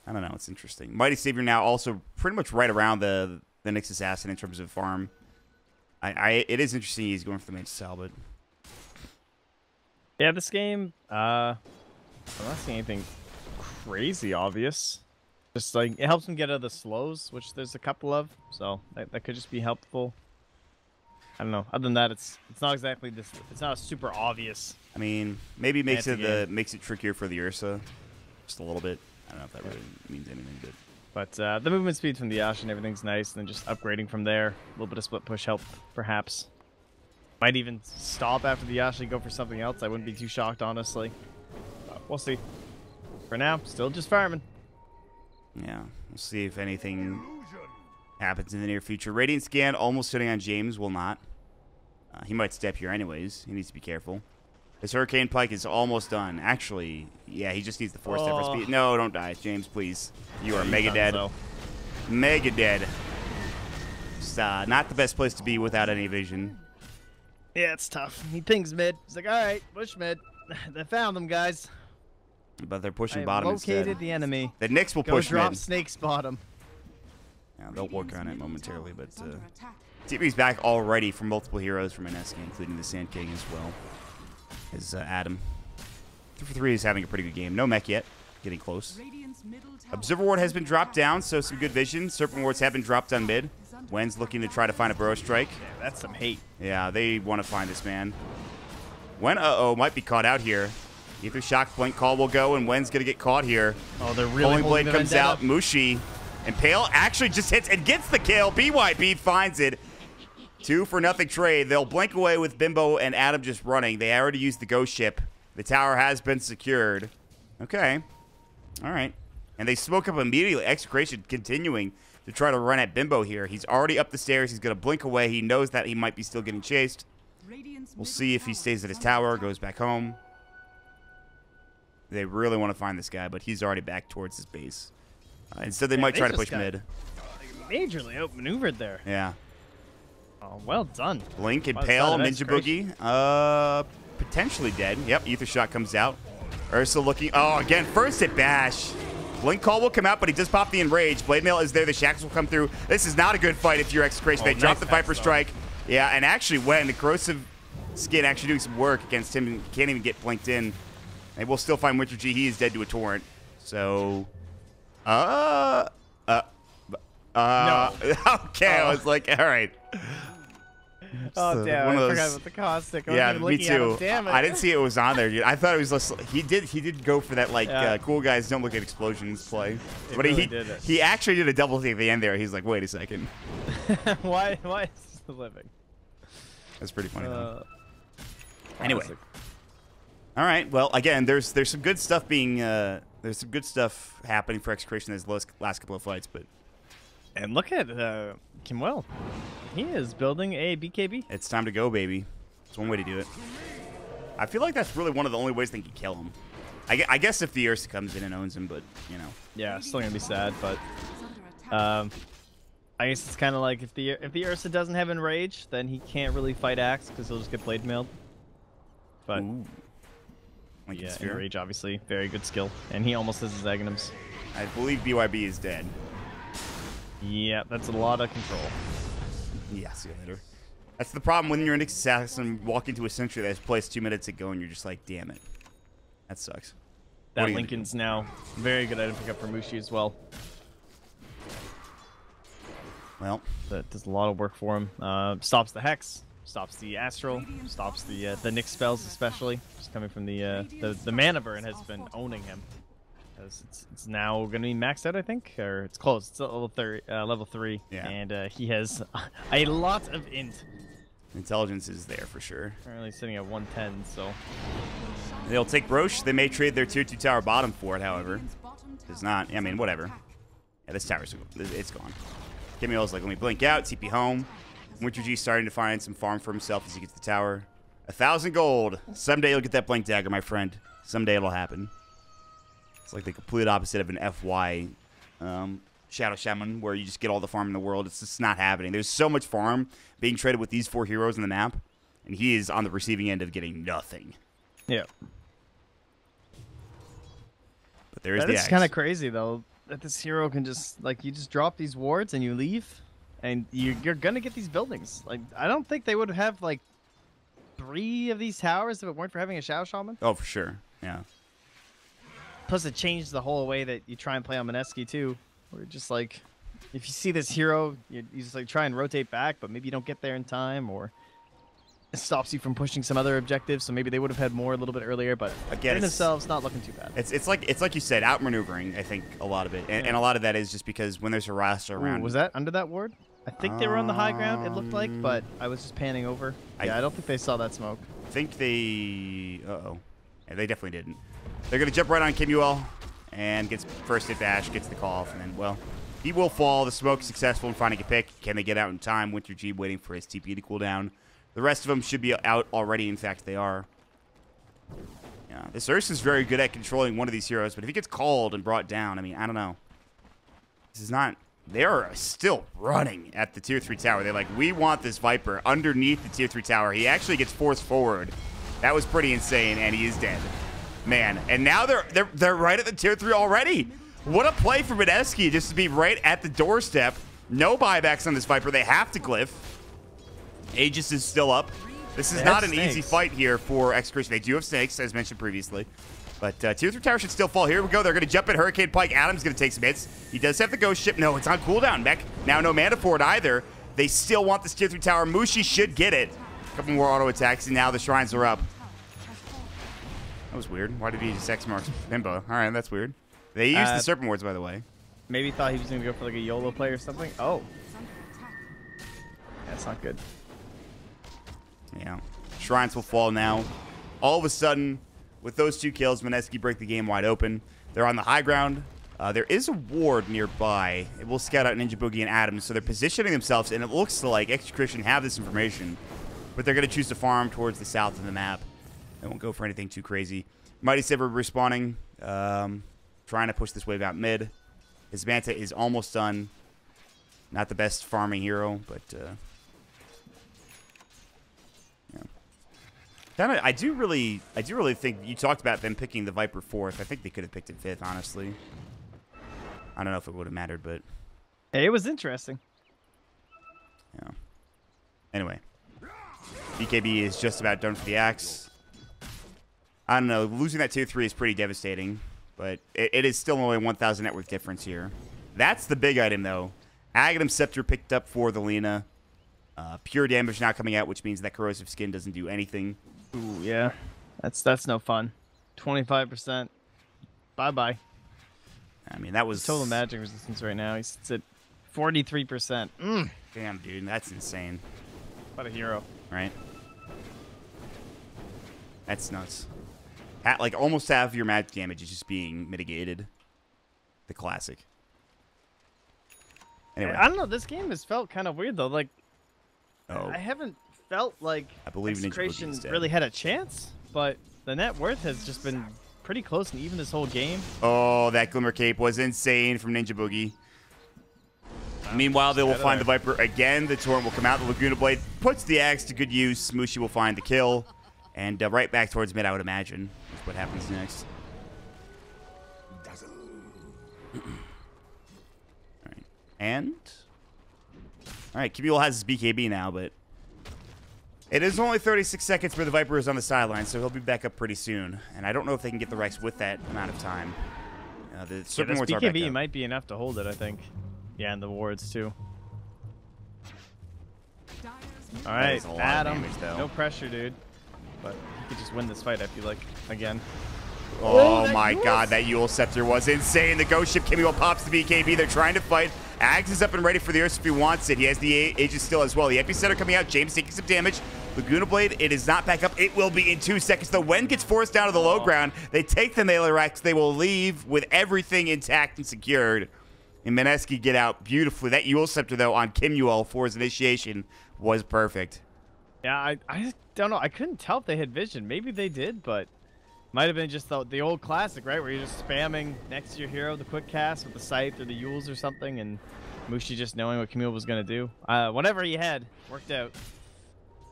I don't know, it's interesting. Mighty Savior now also pretty much right around the Nyx Assassin in terms of farm. It is interesting he's going for the main style, but Yeah, this game, I'm not seeing anything crazy obvious. Just like it helps him get out of the slows, which there's a couple of, so that could just be helpful. I don't know. Other than that, it's not exactly this. It's not super obvious. I mean, maybe it makes Fancy makes it trickier for the Ursa, just a little bit. I don't know if that really means anything, But the movement speed from the Ashe and everything's nice, and then just upgrading from there. A little bit of split push help, perhaps. Might even stop after the Ashe and go for something else. I wouldn't be too shocked, honestly. But we'll see. For now, still just farming. yeah, we'll see if anything happens in the near future. Radiant Scan almost sitting on James, will not. He might step here anyways. He needs to be careful. His Hurricane Pike is almost done. Actually, yeah, he just needs the 4-step for speed. No, don't die, James, please. You are mega dead. So. Mega dead. Just, not the best place to be without any vision. Yeah, it's tough. He pings mid. He's like, all right, push mid. They found them, guys. But they're pushing I bottom located instead. the enemy. The Nyx will Go push drop mid. Snake's bottom. Yeah, they'll work on it momentarily, but TV's back already for multiple heroes from Mineski, including the Sand King as well as Adam. 3-for-3 is having a pretty good game. No mech yet. Getting close. Observer Ward has been dropped down, so some good vision. Serpent Wards have been dropped on mid. Wen's looking to try to find a Burrow Strike. Yeah, that's some hate. Yeah, they want to find this man. Wen, might be caught out here. Either Shock Blink Call will go, and Wen's going to get caught here. Oh, they're really Holy Blade comes vendetta. out. Mushi. And Pale actually just hits and gets the kill. BYB finds it. 2-for-0 trade. They'll blink away with Bimbo and Adam just running. They already used the ghost ship. The tower has been secured. Okay. All right. And they smoke up immediately. Execration continuing to try to run at Bimbo here. He's already up the stairs. He's going to blink away. He knows that he might be still getting chased. We'll see if he stays at his tower, goes back home. They really want to find this guy, but he's already back towards his base. Instead, they might try to push mid. Majorly outmaneuvered there. Yeah. Oh, well done. Blink and Well, Pale, it's Ninja not Boogie. Potentially dead. Yep, Ether Shot comes out. Ursa looking. Oh, again, first hit bash. Blink Call will come out, but he does pop the Enrage. Blade Mail is there. The Shackles will come through. This is not a good fight if you're Execration. They drop the Viper Strike. Yeah, and actually when the Corrosive Skin actually doing some work against him, can't even get blinked in. They will still find Winter G. He is dead to a Torrent. So, no. Okay, I was like, all right. Oh, damn, I forgot about the caustic. Yeah, me too. Damn it. I didn't see it was on there, dude. I thought it was less, he did go for that, like, cool guys don't look at explosions play. But really did it. he actually did a double take at the end there. He's like, wait a second. why is this living? That's pretty funny, though. Anyway. Anyway. All right. Well, again, there's some good stuff being there's some good stuff happening for Execration in these last couple of fights, but And look at Kimwell. He is building a BKB. it's time to go, baby. It's one way to do it. I feel like that's really one of the only ways they can kill him. I guess if the Ursa comes in and owns him, but you know. Yeah, still gonna be sad, but I guess it's kind of like if the Ursa doesn't have Enrage, then he can't really fight Axe because he'll just get blade mailed. But Ooh. Like yeah, Sphere. Enrage obviously very good skill, and he almost has his Aghanims. I believe BYB is dead. Yeah, that's a lot of control. Yeah, see you later. That's the problem when you're an assassin walking to a sentry that was placed 2 minutes ago, and you're just like, damn it. That sucks. What That are you gonna Lincoln's now very good item pick up for Mushi as well. Well, That does a lot of work for him. Stops the Hex, stops the Astral, stops the Nyx spells especially. Just coming from the Mana Burn has been owning him. It's now going to be maxed out, I think, or it's close. It's at level 3, Yeah. and he has a lot of int. intelligence is there for sure. Currently sitting at 110, so They'll take Roche. They may trade their tier 2 tower bottom for it, however. Does not. I mean, whatever. Yeah, this tower's it's gone. Kimiel's like, let me blink out, TP home. Winter G starting to find some farm for himself as he gets the tower. 1,000 gold. Someday you'll get that blink dagger, my friend. Someday it'll happen. It's like the complete opposite of an FY Shadow Shaman, where you just get all the farm in the world. It's just not happening. There's so much farm being traded with these 4 heroes in the map, and he is on the receiving end of getting nothing. yeah. But there is the It's axe. kind of crazy though that this hero can just you just drop these wards and you leave, and you're gonna get these buildings. Like, I don't think they would have like 3 of these towers if it weren't for having a Shao Shaman. Oh, for sure. Yeah. Plus, it changed the whole way that you try and play on Mineski too. Where just like, if you see this hero, you just like try and rotate back, but maybe you don't get there in time, or it stops you from pushing some other objectives. So maybe they would have had more a little bit earlier, but again, in themselves, not looking too bad. It's like you said, outmaneuvering. I think a lot of it, and a lot of that is just because when there's a roster around. Was that under that ward? I think they were on the high ground. It looked like, but I was just panning over. Yeah, I don't think they saw that smoke. I think they. Uh-oh. Yeah, they definitely didn't. They're gonna jump right on Kimuel, and gets first hit dash, gets the call off, and then well, he will fall. The smoke is successful in finding a pick. Can they get out in time? Winter G waiting for his TP to cool down. The rest of them should be out already. In fact, they are. Yeah, this Ursa is very good at controlling one of these heroes, but if he gets called and brought down, I mean, I don't know. This is not. They are still running at the tier 3 tower. They're like, we want this Viper underneath the tier 3 tower. He actually gets forced forward. That was pretty insane, and he is dead. Man, and now they're right at the tier 3 already. What a play for Mineski just to be right at the doorstep. No buybacks on this Viper. They have to glyph. Aegis is still up. This is not an easy fight here for Execration. They do have snakes, as mentioned previously. But tier 3 tower should still fall. Here we go. They're going to jump at Hurricane Pike. Adam's going to take some hits. He does have the ghost ship. No, it's on cooldown. Mech now no mana for it either. They still want this tier 3 tower. Mushi should get it. A couple more auto attacks, and now the shrines are up. That was weird. Why did he just X marks Bimbo? All right, that's weird. They used the serpent wards, by the way. Maybe thought he was going to go for like a YOLO play or something. Oh. That's not good. Yeah. Shrines will fall now. All of a sudden, with those 2 kills, Mineski break the game wide open. They're on the high ground. There is a ward nearby. It will scout out Ninja Boogie and Adams, so they're positioning themselves, and it looks like Execration have this information, but they're going to choose to farm towards the south of the map. They won't go for anything too crazy. Mighty Saber respawning, trying to push this wave out mid. His Manta is almost done. Not the best farming hero, but yeah. I do really think you talked about them picking the Viper 4th. I think they could have picked it 5th, honestly. I don't know if it would have mattered, but it was interesting. Yeah. Anyway, BKB is just about done for the Axe. I don't know. Losing that tier 3 is pretty devastating, but it is still only 1,000 net worth difference here. That's the big item, though. Aghanim Scepter picked up for the Lina. Pure damage not coming out, which means that corrosive skin doesn't do anything. Ooh, yeah. That's no fun. 25%. Bye-bye. I mean, that was... Total magic resistance right now. He's at 43%. Damn, dude. That's insane. What a hero. Right? That's nuts. Like, almost half of your magic damage is just being mitigated. The classic. Anyway. I don't know. This game has felt kind of weird, though. Like, oh. I haven't felt like I believe Execration really had a chance, but the net worth has just been pretty close and even this whole game. Oh, that Glimmer Cape was insane from Ninja Boogie. Meanwhile, they will find the Viper again. The Torrent will come out. The Laguna Blade puts the Axe to good use. Mushi will find the kill. And right back towards mid, I would imagine, is what happens next. Alright. And? Alright, Kimuel has his BKB now, but it is only 36 seconds where the Viper is on the sideline, so he'll be back up pretty soon. And I don't know if they can get the Rex with that amount of time. The Serpent wards are back up. BKB might be enough to hold it, I think. Yeah, and the wards, too. Alright, Adam. No pressure, dude. But you could just win this fight, I feel like, again. Oh my god, that Yule Scepter was insane. The Ghost Ship Kimuel pops the BKB. They're trying to fight. Ags is up and ready for the Earth if he wants it. He has the Aegis still as well. The Epicenter coming out. James taking some damage. Laguna Blade, it is not back up. It will be in 2 seconds. The Wen gets forced down to the low ground. They take the Melee Rex. They will leave with everything intact and secured. And Mineski get out beautifully. That Yule Scepter, though, on Kimuel for his initiation was perfect. Yeah, I don't know. I couldn't tell if they had vision. Maybe they did, but might have been just the old classic, right? Where you're just spamming next to your hero, the quick cast with the Scythe or the Yules or something, and Mushi just knowing what Kimuel was going to do. Whatever he had, worked out.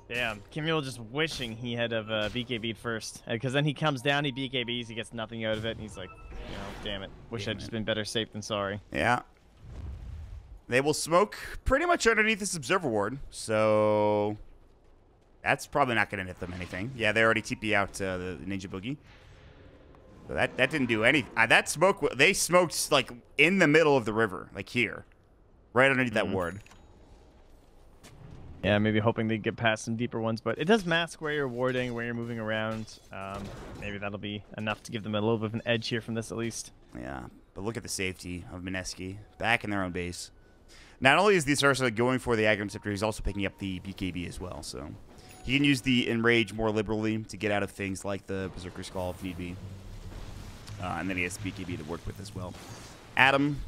Damn, Kimuel just wishing he had of BKB'd first. Because then he comes down, he BKBs, he gets nothing out of it, and he's like, you know, damn it. Wish I'd just been better safe than sorry. Yeah. They will smoke pretty much underneath this observer ward, so that's probably not going to hit them anything. Yeah, they already TP out the Ninja Boogie. So that didn't do anything. That smoke, they smoked like in the middle of the river, like here, right underneath that ward. Yeah, maybe hoping they get past some deeper ones, but it does mask where you're warding, where you're moving around. Maybe that'll be enough to give them a little bit of an edge here from this at least. Yeah, but look at the safety of Mineski back in their own base. Not only is the Sarsa going for the Aggrum Scepter, he's also picking up the BKB as well, so he can use the Enrage more liberally to get out of things like the Berserker Skull if need be. And then he has BKB to work with as well. Adam,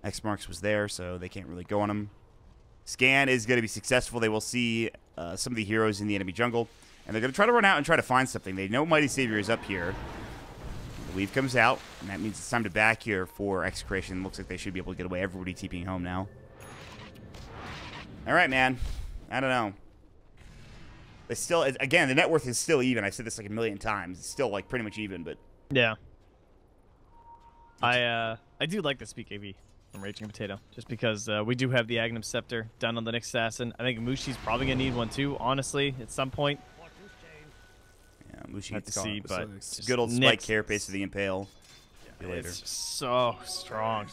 X Marks was there, so they can't really go on him. Scan is going to be successful. They will see some of the heroes in the enemy jungle, and they're going to try to run out and try to find something. They know Mighty Savior is up here. The leave comes out, and that means it's time to back here for Execration. Looks like they should be able to get away. Everybody TPing home now. All right, man. I don't know. They still, again, the net worth is still even. I said this like a million times. It's still like pretty much even, but yeah. I do like this BKB from Raging Potato, just because we do have the Agnum Scepter done on the next assassin. I think Mushi's probably gonna need one too, honestly, at some point. Yeah, Mushi Let's see, but good old spike carapace to the impale. Yeah, it's so strong.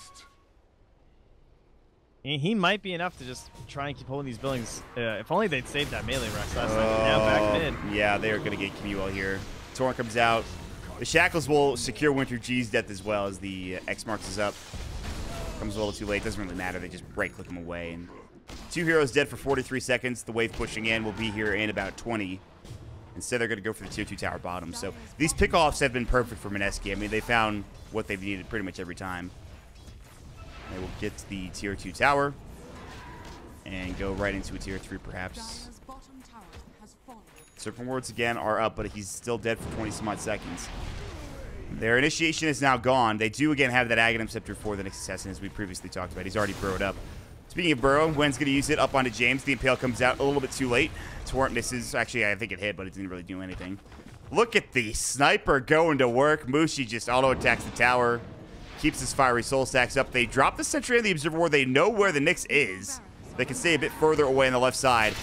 He might be enough to just try and keep holding these buildings. If only they'd saved that melee Rex last time. Now back mid. Yeah, they are going to get Kimuel here. Torrent comes out. The Shackles will secure Winter G's death as well as the X Marks is up. Comes a little too late. Doesn't really matter. They just right-click him away. And 2 heroes dead for 43 seconds. The wave pushing in will be here in about 20. Instead, they're going to go for the tier 2 tower bottom. So these pickoffs have been perfect for Mineski. I mean, they found what they've needed pretty much every time. They will get the tier 2 tower and go right into a tier 3 perhaps. Serpent Wards again are up, but he's still dead for 20 some odd seconds. Their initiation is now gone. They do again have that Agadam Scepter for the next assassin, as we previously talked about. He's already burrowed up. Speaking of burrow, Wen's going to use it up onto James. The Impale comes out a little bit too late. Torrent misses. Actually, I think it hit, but it didn't really do anything. Look at the sniper going to work. Mushi just auto-attacks the tower. Keeps his fiery soul stacks up. They drop the sentry on the observer ward. They know where the Nyx is. They can stay a bit further away on the left side.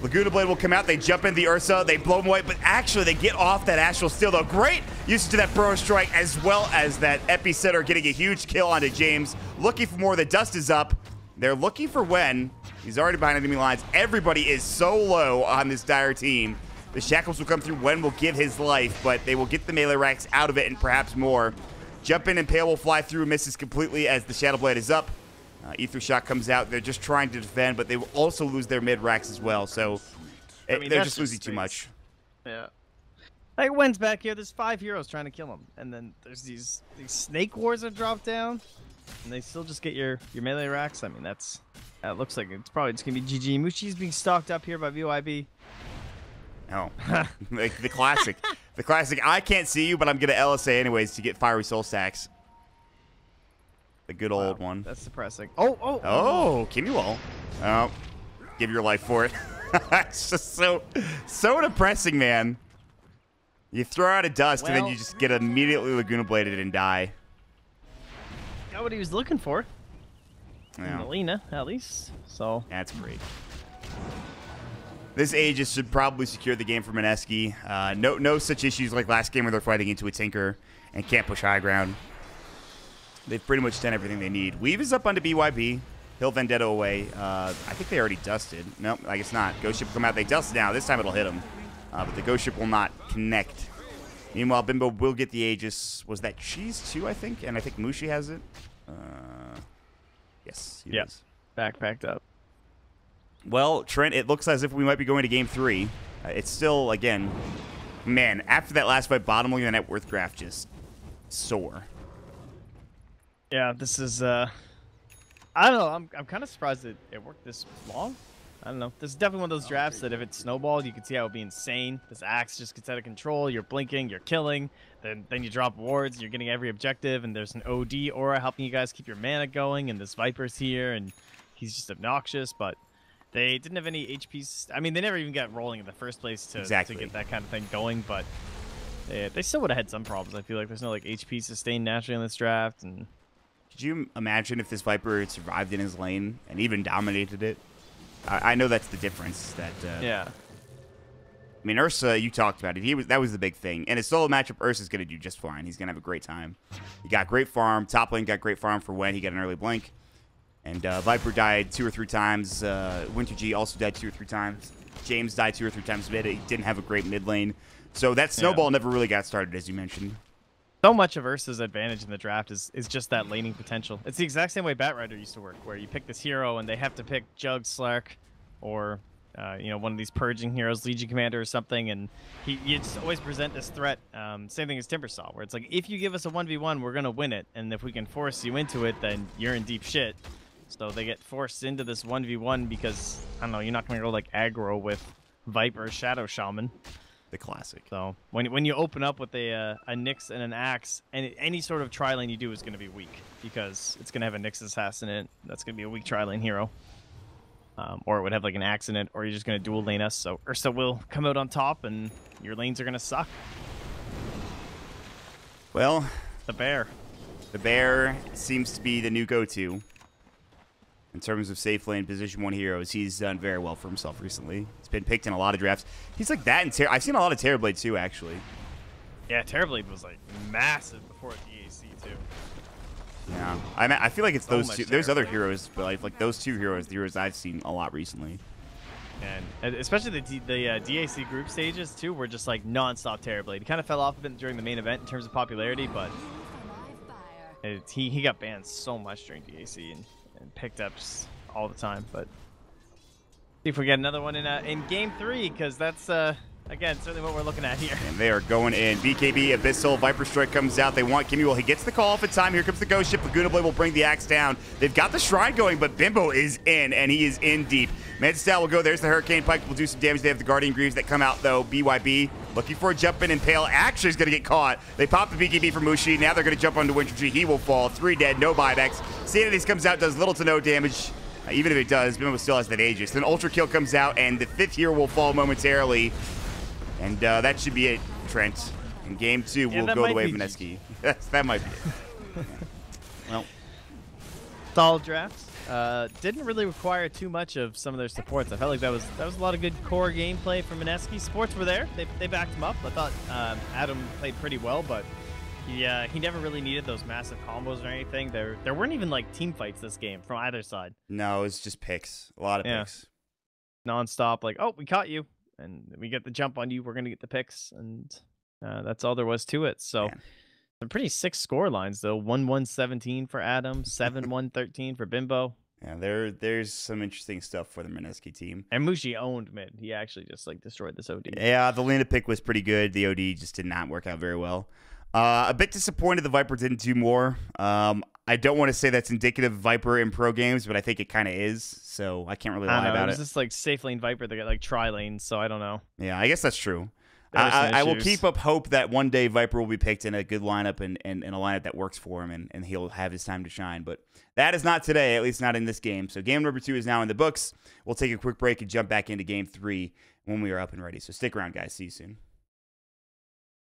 Laguna Blade will come out. They jump in the Ursa. They blow him away, but actually they get off that Astral Steel, though. Great usage to that Burrow Strike, as well as that Epicenter getting a huge kill onto James. Looking for more. The dust is up. They're looking for Wen. He's already behind enemy lines. Everybody is so low on this dire team. The Shackles will come through. Wen will give his life, but they will get the melee racks out of it and perhaps more. Jump in and Pale will fly through, misses completely as the Shadow Blade is up. Ether Shock comes out. They're just trying to defend, but they will also lose their mid racks as well. So they're just losing too much. Yeah. Like, Wen's back here. There's 5 heroes trying to kill him. And then there's these snake wars that drop down. And they still just get your melee racks. I mean, that looks like it's probably just going to be GG. Mushi's being stalked up here by VYB. Oh, like the classic. The classic, I can't see you, but I'm going to LSA anyways to get fiery soul stacks. The good old one. That's depressing. Oh, Kimuel. Oh, give your life for it. It's just so depressing, man. You throw out a dust, and then you just get immediately Laguna Bladed and die. Got what he was looking for. Yeah. Melina, at least. So that's great. This Aegis should probably secure the game for Mineski. No such issues like last game where they're fighting into a Tinker and can't push high ground. They've pretty much done everything they need. Weave is up onto BYB. He'll Vendetta away. I think they already dusted. Nope, I guess not. Ghost Ship will come out. They dusted now. This time it'll hit him. But the Ghost Ship will not connect. Meanwhile, Bimbo will get the Aegis. Was that Cheese too, I think? And I think Mushi has it. Yes, he does. Backpacked up. Well, Trent, it looks as if we might be going to Game 3. It's still, again, man, after that last fight, bottom looking at the net worth graph just soar. Yeah, this is, I don't know, I'm kind of surprised that it worked this long. I don't know. This is definitely one of those drafts that if it snowballed, you could see how it would be insane. This axe just gets out of control. You're blinking, you're killing. Then you drop wards, you're getting every objective, and there's an OD aura helping you guys keep your mana going, and this Viper's here, and he's just obnoxious, but they didn't have any HPs. I mean, they never even got rolling in the first place to get that kind of thing going, but they still would have had some problems. I feel like there's no like HP sustained naturally in this draft, and Could you imagine if this Viper had survived in his lane and even dominated it? I know that's the difference. That Yeah. I mean, Ursa, you talked about it. That was the big thing. And his solo matchup, Ursa's going to do just fine. He's going to have a great time. He got great farm. Top lane got great farm for when he got an early blink. And Viper died 2 or 3 times. Winter G also died 2 or 3 times. James died 2 or 3 times mid. He didn't have a great mid lane. So that snowball never really got started, as you mentioned. So much of Ursa's advantage in the draft is just that laning potential. It's the exact same way Batrider used to work, where you pick this hero and they have to pick Jug, Slark, or you know, one of these purging heroes, Legion Commander or something, and you just always present this threat. Same thing as Timbersaw, where it's like, if you give us a 1v1, we're gonna win it, and if we can force you into it, then you're in deep shit. So they get forced into this 1v1 because, I don't know, you're not gonna go like aggro with Viper Shadow Shaman. The classic. So when you open up with a Nyx and an Axe, and any sort of tri-lane you do is going to be weak, because it's going to have a Nyx Assassin in it. That's going to be a weak tri-lane hero. Or it would have like an Axe in it, or you're just going to dual lane us. So Ursa will come out on top, and your lanes are going to suck. Well, the bear. The bear seems to be the new go-to. In terms of safe lane position 1 heroes, he's done very well for himself recently. He's been picked in a lot of drafts. He's like that in I've seen a lot of Terrorblade too, actually. Yeah, Terrorblade was like massive before DAC too. Yeah, I feel like it's those two. There's other heroes, but like those 2 heroes, the heroes I've seen a lot recently. And especially the DAC group stages too, were just like non-stop Terrorblade. He kind of fell off a bit during the main event in terms of popularity, but he got banned so much during DAC and picked ups all the time. But see if we get another one in game 3, because that's again certainly what we're looking at here. And they are going in. BKB Abyssal Viper Strike comes out. They want Kimmy. Well, he gets the call off in time. Here comes the ghost ship. Laguna Blade will bring the axe down. They've got the shrine going, but Bimbo is in, and he is in deep. Manstal will go. There's the Hurricane Pike. Will do some damage. They have the Guardian Greaves that come out though. BYB looking for a jump in, and Pale actually is going to get caught. They pop the BKB from Mushi. Now they're going to jump onto Winter Tree. He will fall. 3 dead. No buybacks. Sanities comes out. Does little to no damage. Even if it does, Bimbo still has that Aegis. Then Ultra Kill comes out, and the 5th hero will fall momentarily. And that should be it, Trent. In game 2, we'll go the way of Mineski. That might be it. Well, solid drafts. Didn't really require too much of some of their supports. I felt like that was a lot of good core gameplay from Mineski. Supports were there. They backed him up. I thought Adam played pretty well, but he never really needed those massive combos or anything. There weren't even like team fights this game from either side. No, it's just picks. A lot of picks. Non-stop, like, oh, we caught you, and we get the jump on you. We're gonna get the picks, and that's all there was to it. So. Man. Some pretty sick score lines though. 1-1-17 for Adam, 7-1-13 for Bimbo. Yeah, there's some interesting stuff for the Mineski team. And Mushi owned mid. He actually just like destroyed this OD. Yeah, the Lena pick was pretty good. The OD just did not work out very well. A bit disappointed the Viper didn't do more. I don't want to say that's indicative of Viper in pro games, but I think it kind of is. So I can't really lie about it. It's just like safe lane Viper. They got like tri lanes, so I don't know. Yeah, I guess that's true. I will keep up hope that one day Viper will be picked in a good lineup and a lineup that works for him, and he'll have his time to shine. But that is not today, at least not in this game. So game number 2 is now in the books. We'll take a quick break and jump back into game 3 when we are up and ready. So stick around, guys. See you soon.